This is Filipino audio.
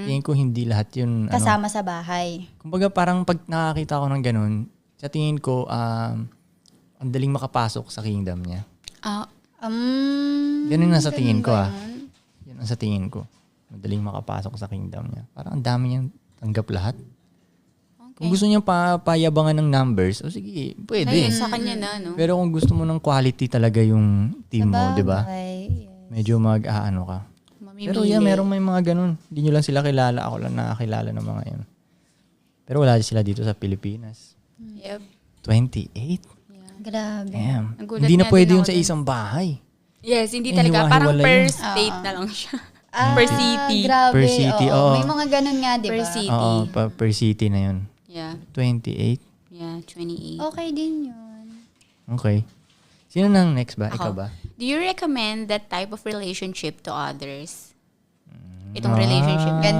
Tingin ko hindi lahat yun. Kasama sa bahay. Kumbaga parang pag nakakita ko ng ganun, sa tingin ko, ang daling makapasok sa kingdom niya. Ganun na sa tingin ko Yan ang sa tingin ko. Madaling makapasok sa kingdom niya. Parang ang dami niyang tanggap lahat. Okay. Kung gusto niyang payabangan ng numbers, sige, pwede. Ayun, sa kanya na, no? Pero kung gusto mo ng quality talaga yung team mo, di ba? Yes. Medyo mag-aano ka. Pero meron may mga ganun. Hindi nyo lang sila kilala. Ako lang nakakilala ng mga yun. Pero wala sila dito sa Pilipinas. Yep. 28? Yeah. Grabe. Damn. Nagulat Hindi na nga pwede din yun ako sa dun. isang bahay. Yes, hindi talaga. Parang hiwa-hiwalay per yun. state na lang siya. Per city. Grabe. Per city, oo. oo. May mga ganun nga, di ba? Per city. Oo, per city na yun. Yeah. 28? Yeah, 28. Okay din yun. Okay. Sino nang next ba? Ako. Ikaw ba? Do you recommend that type of relationship to others? Itong relationship. Ganda